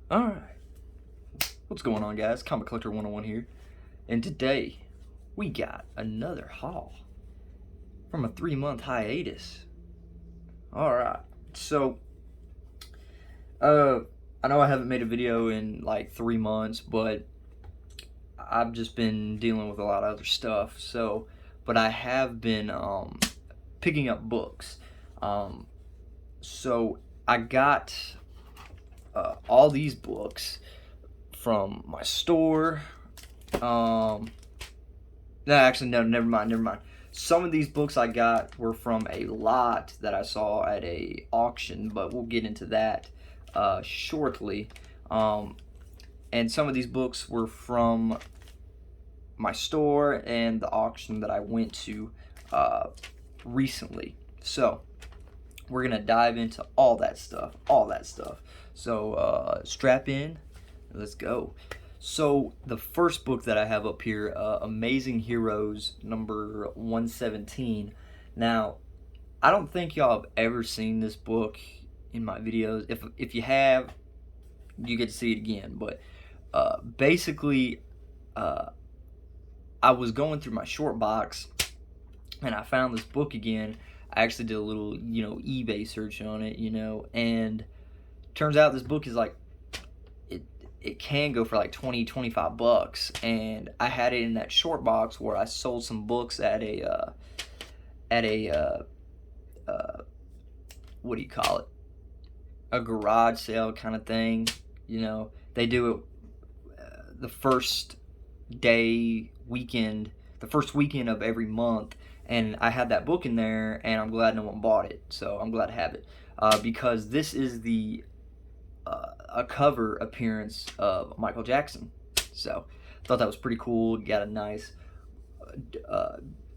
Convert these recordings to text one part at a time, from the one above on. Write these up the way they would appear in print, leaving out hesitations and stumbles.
Alright, what's going on, guys? Comic Collector 101 here, and today we got another haul from a 3-month hiatus. Alright, so, I know I haven't made a video in like 3 months, but I've just been dealing with a lot of other stuff, but I have been, picking up books. So I got all these books from my store. No, actually, no, never mind. Some of these books I got were from a lot that I saw at a auction, but we'll get into that shortly. And some of these books were from my store and the auction that I went to recently. So we're gonna dive into all that stuff. So strap in, let's go. So the first book that I have up here, Amazing Heroes number 117. Now, I don't think y'all have ever seen this book in my videos. If you have, you get to see it again. But basically, I was going through my short box and I found this book again. I actually did a little, eBay search on it, and turns out this book is like, it can go for like 20-25 bucks, and I had it in that short box where I sold some books at a what do you call it, a garage sale kind of thing. They do it the first weekend of every month, and I had that book in there, and I'm glad no one bought it, so I'm glad to have it, because this is a cover appearance of Michael Jackson. So I thought that was pretty cool. Got a nice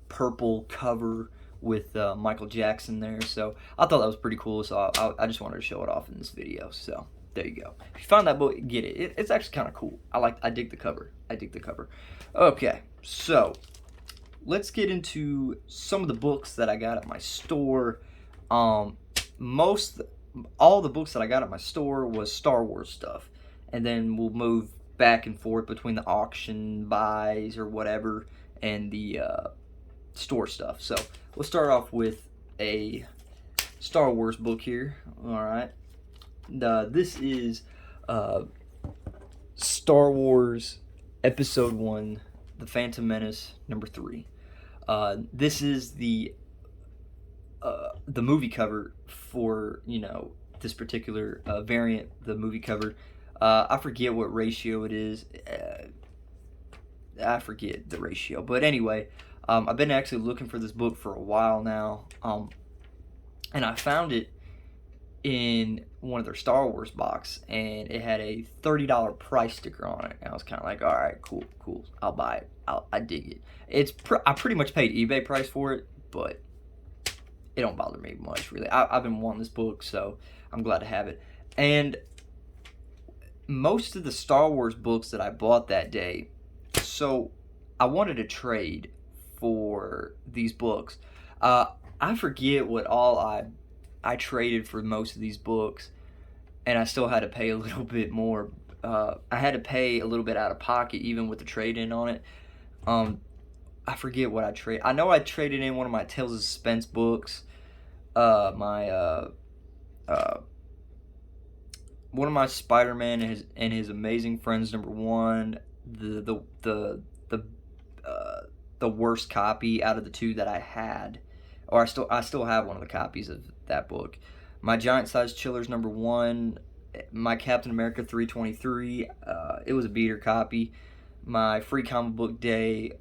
purple cover with Michael Jackson there. So I thought that was pretty cool. So I just wanted to show it off in this video. So there you go. If you find that book, get it. It's actually kind of cool. I dig the cover. Okay, so let's get into some of the books that I got at my store. All the books that I got at my store was Star Wars stuff, and then we'll move back and forth between the auction buys or whatever and the store stuff. So we'll start off with a Star Wars book here. All right, this is Star Wars Episode 1, The Phantom Menace, number 3. This is the movie cover for this particular variant. The movie cover, I forget what ratio it is. I forget the ratio, but anyway, I've been actually looking for this book for a while now, and I found it in one of their Star Wars box, and it had a $30 price sticker on it, and I was kind of like, all right, cool, I'll buy it. I dig it. I pretty much paid eBay price for it, but it don't bother me much, really. I've been wanting this book, so I'm glad to have it. And most of the Star Wars books that I bought that day, so I wanted to trade for these books. I forget what all I traded for most of these books, and I still had to pay a little bit more. I had to pay a little bit out of pocket, even with the trade-in on it. I forget what I traded. I know I traded in one of my Tales of Suspense books, one of my Spider-Man and his Amazing Friends number 1, the worst copy out of the 2 that I had, or I still have one of the copies of that book. My Giant Size Chillers number 1, my Captain America 323, it was a beater copy. My Free Comic Book Day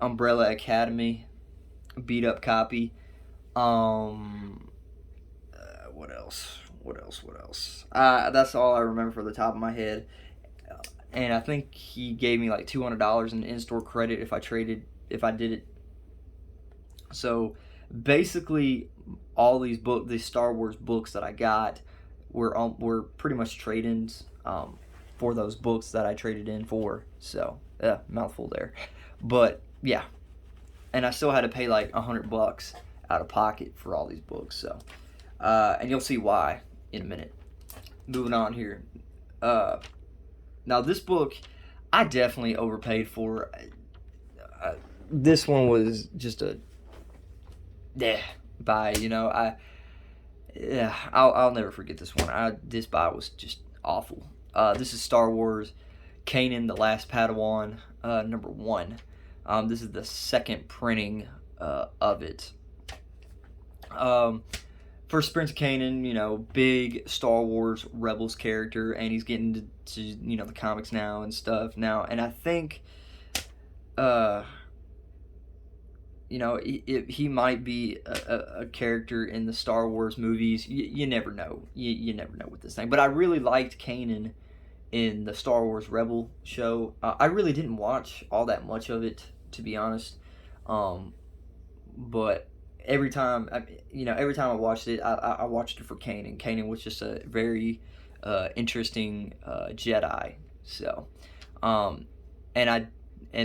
Umbrella Academy beat up copy. What else? That's all I remember for the top of my head. And I think he gave me like $200 in in-store credit if I did it. So basically, all these Star Wars books that I got were pretty much trade-ins for those books that I traded in for. So mouthful there, but yeah. And I still had to pay like $100 out of pocket for all these books. So, and you'll see why in a minute. Moving on here. Now this book, I definitely overpaid for. This one was just a buy. I'll never forget this one. This buy was just awful. This is Star Wars, Kanan the Last Padawan, #1. This is the second printing of it. First Prince of Kanan, big Star Wars Rebels character, and he's getting to the comics now and stuff now, and I think, he might be a character in the Star Wars movies. You never know. You never know with this thing. But I really liked Kanan in the Star Wars Rebel show. I really didn't watch all that much of it, to be honest. But every time I watched it, I watched it for Kanan. Kanan was just a very interesting Jedi. So, and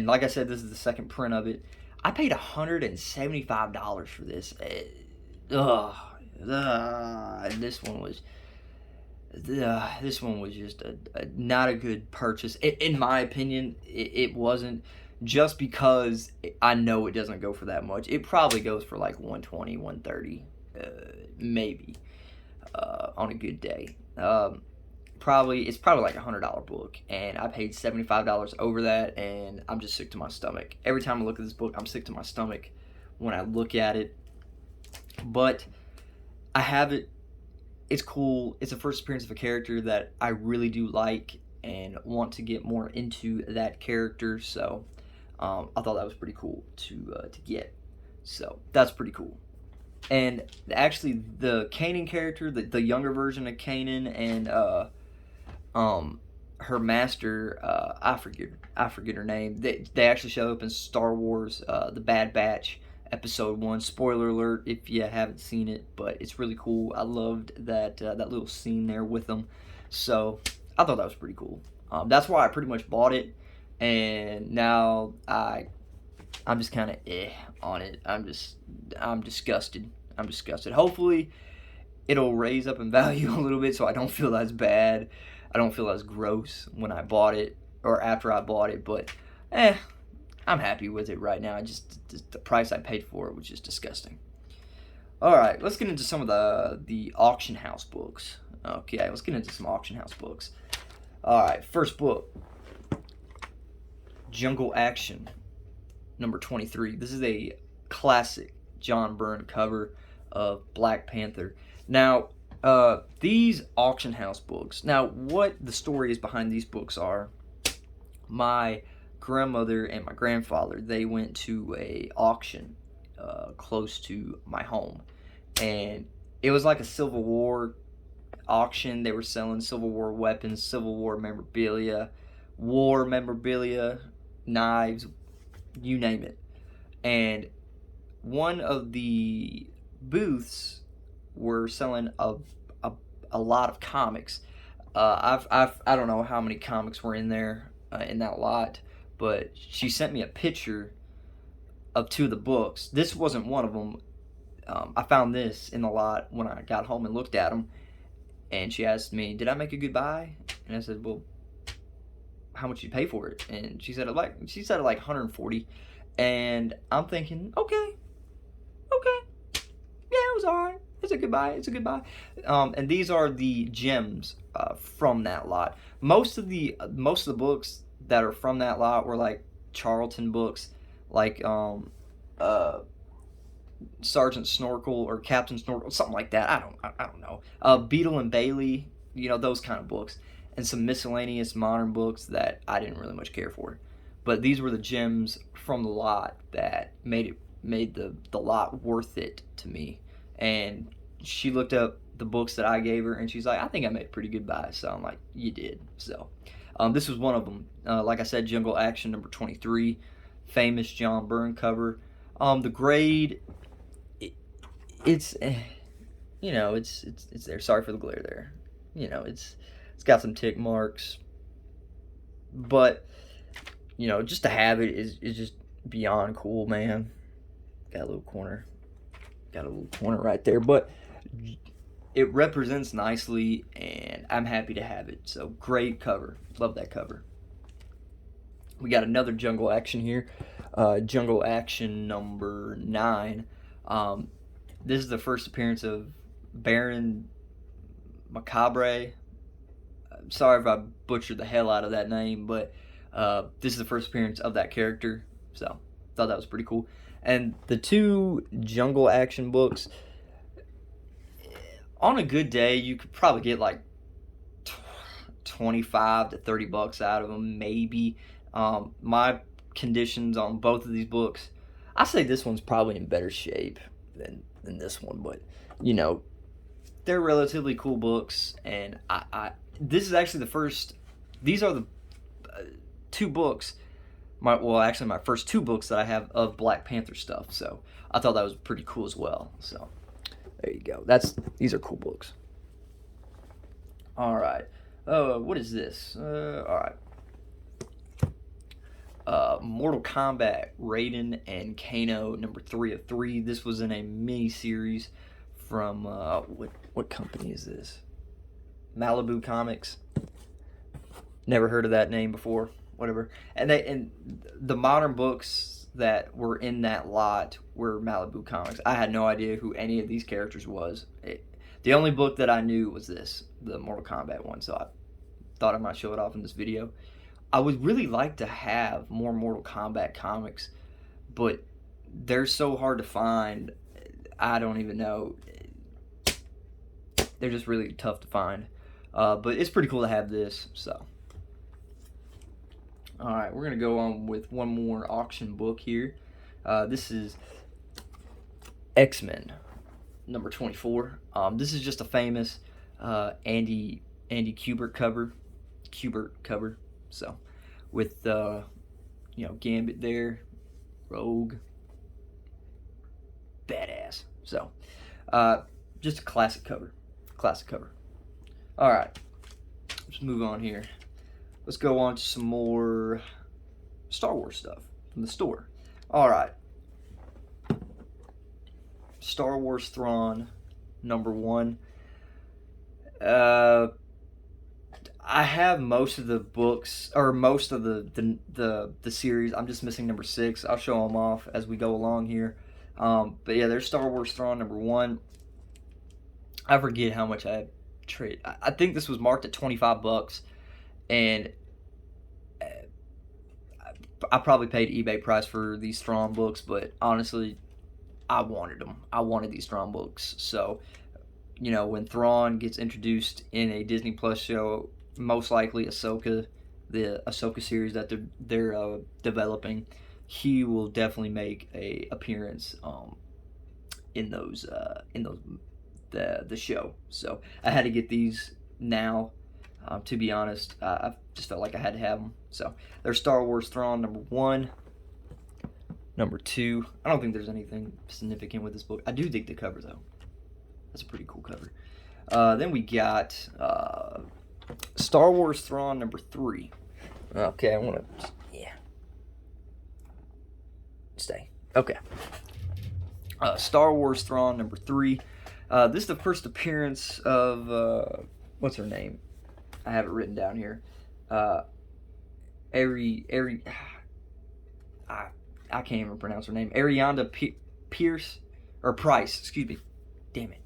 like I said, this is the second print of it. I paid $175 for this. And this one was just not a good purchase. In my opinion, it wasn't, just because I know it doesn't go for that much. It probably goes for like 120, 130, maybe, on a good day. It's probably like $100 book, and I paid $75 over that, and I'm just sick to my stomach. Every time I look at this book, I'm sick to my stomach when I look at it. But I have it. It's cool. It's a first appearance of a character that I really do like and want to get more into that character. So I thought that was pretty cool to get. So that's pretty cool. And actually, the Kanan character, the younger version of Kanan, and her master, I forget her name. They actually show up in Star Wars, The Bad Batch, Episode 1. Spoiler alert if you haven't seen it, but it's really cool. I loved that little scene there with them. So I thought that was pretty cool. That's why I pretty much bought it, and now I'm just kind of on it. I'm disgusted. Hopefully, it'll raise up in value a little bit, so I don't feel as bad. I don't feel as gross when I bought it or after I bought it, but I'm happy with it right now. Just the price I paid for it was just disgusting. All right, let's get into some of the auction house books. Okay, let's get into some auction house books. All right, first book, Jungle Action, #23. This is a classic John Byrne cover of Black Panther. Now, these auction house books. Now, what the story is behind these books are, my grandmother and my grandfather, they went to a auction close to my home, and it was like a Civil War auction. They were selling Civil War weapons, Civil War memorabilia, war memorabilia, knives, you name it. And one of the booths were selling a lot of comics. I don't know how many comics were in there in that lot, but she sent me a picture of 2 of the books. This wasn't one of them. I found this in the lot when I got home and looked at them, and she asked me, "Did I make a good buy?" And I said, "Well, how much did you pay for it?" And she said like 140, and I'm thinking, okay, yeah, it was all right. It's a good buy. And these are the gems from that lot. Most of the books that are from that lot were like Charlton books, like Sergeant Snorkel or Captain Snorkel, something like that. I don't know. Beetle and Bailey, those kind of books, and some miscellaneous modern books that I didn't really much care for. But these were the gems from the lot that made the lot worth it to me. And she looked up the books that I gave her, and she's like, "I think I made a pretty good buy." So I'm like, "You did." So this was one of them. Like I said, Jungle Action #23, famous John Byrne cover. The grade, it's there. Sorry for the glare there. It's got some tick marks, but just to have it is just beyond cool, man. Got a little corner right there, but it represents nicely, and I'm happy to have it. So great cover. Love that cover. We got another Jungle Action here. Jungle Action number 9. Um, this is the first appearance of Baron Macabre. Sorry if I butchered the hell out of that name, but this is the first appearance of that character. So thought that was pretty cool. And the 2 Jungle Action books, on a good day, you could probably get like 25 to 30 bucks out of them, maybe. My conditions on both of these books, I say this one's probably in better shape than this one, but you know, they're relatively cool books, and I this is actually the first. These are the 2 books. My first 2 books that I have of Black Panther stuff. So I thought that was pretty cool as well. So there you go. These are cool books. All right. What is this? All right. Mortal Kombat Raiden and Kano number 3 of 3. This was in a mini series from what company is this? Malibu Comics. Never heard of that name before. Whatever. And the modern books that were in that lot were Malibu Comics. I had no idea who any of these characters was. The only book that I knew was this, the Mortal Kombat one. So I thought I might show it off in this video. I would really like to have more Mortal Kombat comics, but they're so hard to find. I don't even know. They're just really tough to find. But it's pretty cool to have this. So, all right, we're gonna go on with one more auction book here. This is X-Men number 24. This is just a famous Andy Kubert cover. So, with Gambit there, Rogue, badass. So, just a classic cover. All right, let's move on here. Let's go on to some more Star Wars stuff from the store. All right, Star Wars Thrawn number 1. I have most of the books, or most of the series. I'm just missing number 6. I'll show them off as we go along here. But yeah, there's Star Wars Thrawn number 1. I forget how much I trade. I think this was marked at 25 bucks, and I probably paid eBay price for these Thrawn books. But honestly, I wanted them. I wanted these Thrawn books. So, when Thrawn gets introduced in a Disney Plus show, most likely Ahsoka, the Ahsoka series that they're developing, he will definitely make a appearance in the show. So I had to get these now. To be honest, I just felt like I had to have them. So there's Star Wars Thrawn number 1. Number 2, I don't think there's anything significant with this book. I do dig the cover though. That's a pretty cool cover. Then we got Star Wars Thrawn number 3. Okay, I want to, stay. Okay. Star Wars Thrawn number 3. This is the first appearance of, what's her name? I have it written down here. I can't even pronounce her name. Arianda Pierce, or Price, excuse me. Damn it.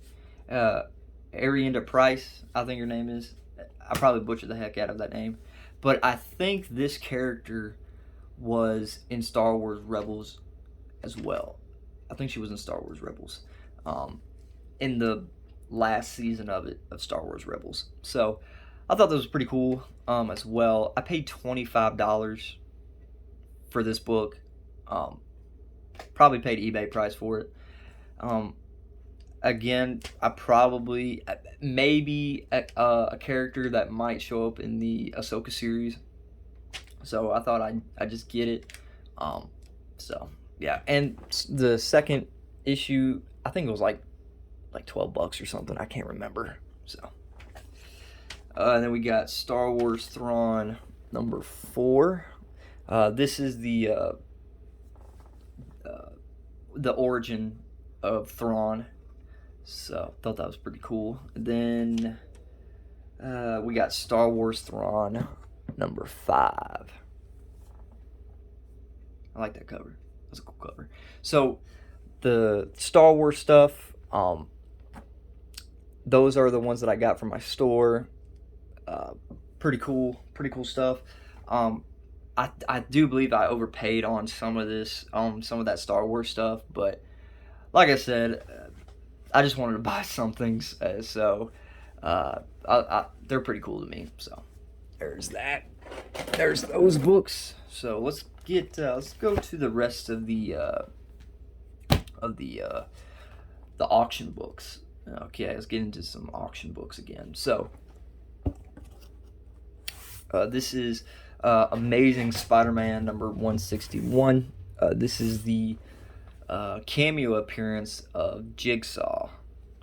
Arianda Price, I think her name is. I probably butchered the heck out of that name. But I think this character was in Star Wars Rebels as well. I think she was in Star Wars Rebels. In the last season of Star Wars Rebels. So I thought that was pretty cool as well. I paid $25 for this book. Probably paid eBay price for it. Again, I probably, maybe a character that might show up in the Ahsoka series. So I thought I'd just get it. So yeah, and the second issue, I think it was like 12 bucks or something. I can't remember. So and then we got Star Wars Thrawn number 4. This is the origin of Thrawn. So thought that was pretty cool. And then we got Star Wars Thrawn number 5. I like that cover. That's a cool cover. So the Star Wars stuff, those are the ones that I got from my store. Pretty cool stuff. I do believe I overpaid on some of this, some of that Star Wars stuff, but like I said, I just wanted to buy some things, so they're pretty cool to me. So there's that. There's those books. So let's go to the rest of the auction books. Okay, let's get into some auction books again. So this is Amazing Spider-Man number 161. This is the cameo appearance of Jigsaw.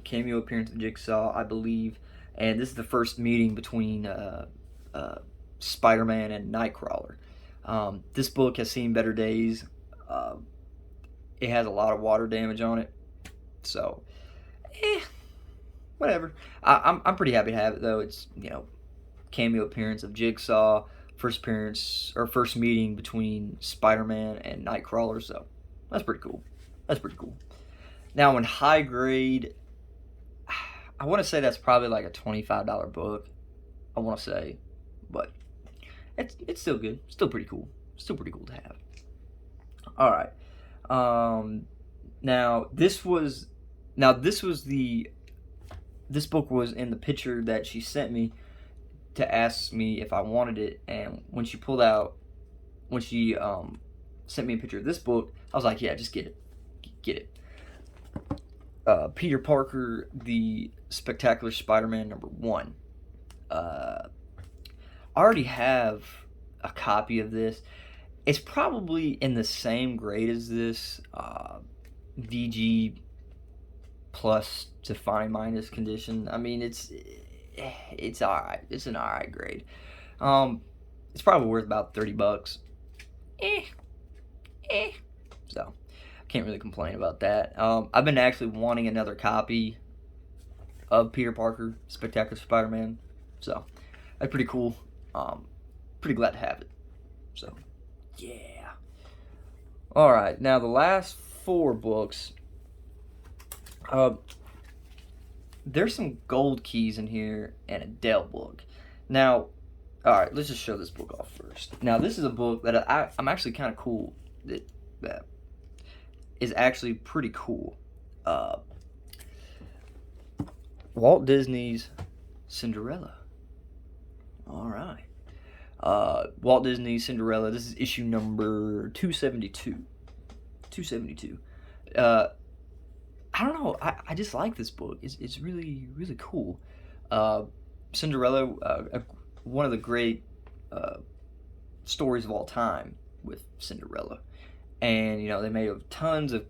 I believe. And this is the first meeting between Spider-Man and Nightcrawler. This book has seen better days. It has a lot of water damage on it. So, whatever. I'm pretty happy to have it, though. It's, cameo appearance of Jigsaw, first meeting between Spider-Man and Nightcrawler, so that's pretty cool. Now in high grade, I want to say that's probably like a $25 book, I want to say, but it's still good, still pretty cool to have. All right, this book was in the picture that she sent me to ask me if I wanted it, and when she sent me a picture of this book, I was like, yeah, just get it. Peter Parker, the Spectacular Spider-Man number 1. I already have a copy of this. It's probably in the same grade as this, VG plus to fine minus condition. I mean, it's alright. It's an alright grade. It's probably worth about $30. So, can't really complain about that. I've been actually wanting another copy of Peter Parker, Spectacular Spider-Man. So, that's pretty cool. Pretty glad to have it. So, yeah. Alright, now the last 4 books. There's some gold keys in here and a Dell book. Now, alright, let's just show this book off first. Now, this is a book that I'm actually kind of cool. That is actually pretty cool. Walt Disney's Cinderella. Alright. Walt Disney's Cinderella. This is issue number 272. I don't know. I just like this book. It's really, really cool. Cinderella, one of the great stories of all time with Cinderella, and they made tons of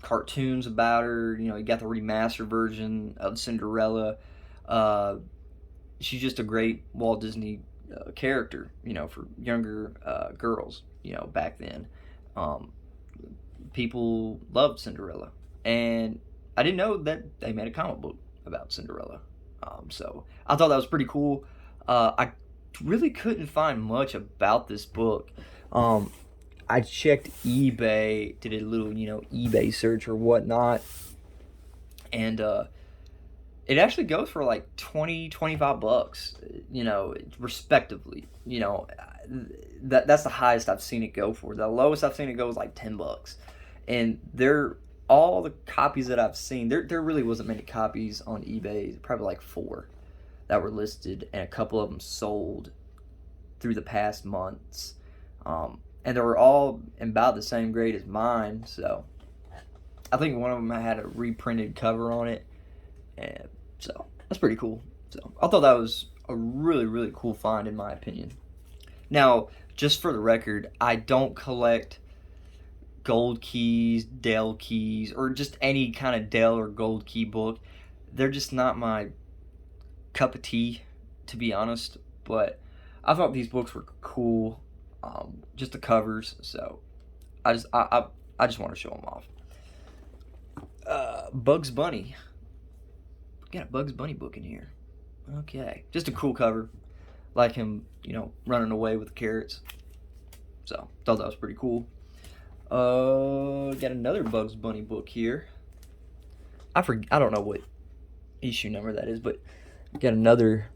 cartoons about her. You got the remastered version of Cinderella. She's just a great Walt Disney character. For younger girls. Back then. People loved Cinderella, and I didn't know that they made a comic book about Cinderella. So I thought that was pretty cool. I really couldn't find much about this book. I checked eBay, did a little eBay search or whatnot, and it actually goes for like $20-$25, respectively. That's the highest I've seen it go for. The lowest I've seen it go is like $10. And all the copies that I've seen, there really wasn't many copies on eBay, probably like 4 that were listed, and a couple of them sold through the past months. And they were all about the same grade as mine, so I think one of them had a reprinted cover on it, and so that's pretty cool. So I thought that was a really, really cool find in my opinion. Now, just for the record, I don't collect gold keys, Dell keys, or just any kind of Dell or gold key book. They're just not my cup of tea, to be honest, but I thought these books were cool, just the covers, so I just want to show them off. Bugs Bunny. We got a Bugs Bunny book in here. Okay, just a cool cover, like him, running away with the carrots. So thought that was pretty cool. Got another Bugs Bunny book here. I don't know what issue number that is, but got another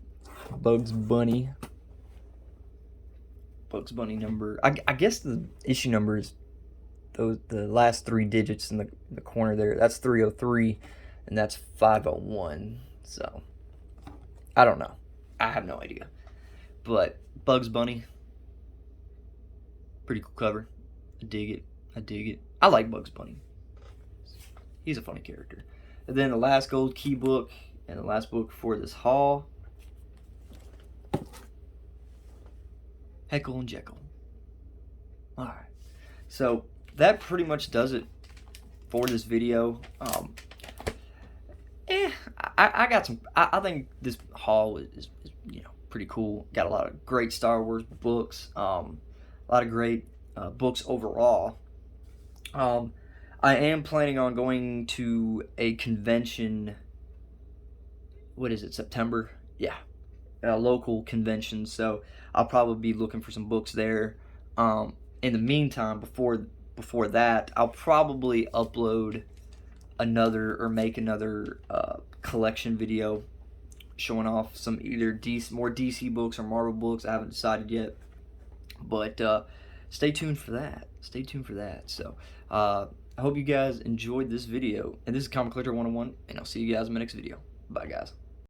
Bugs Bunny. Bugs Bunny number. I guess the issue number is the last 3 digits in the corner there. That's 303, and that's 501. So I don't know. I have no idea. But Bugs Bunny, pretty cool cover. I dig it. I like Bugs Bunny. He's a funny character. And then the last gold key book and the last book for this haul. Heckle and Jekyll. Alright. So that pretty much does it for this video. I got some. I think this haul is pretty cool. Got a lot of great Star Wars books. A lot of great books overall. I am planning on going to a convention. What is it? September? Yeah, a local convention. So I'll probably be looking for some books there. In the meantime, before that, I'll probably upload make another collection video showing off some either more DC books or Marvel books. I haven't decided yet, but stay tuned for that. So I hope you guys enjoyed this video, and this is Comic Collector 101, and I'll see you guys in my next video. Bye, guys.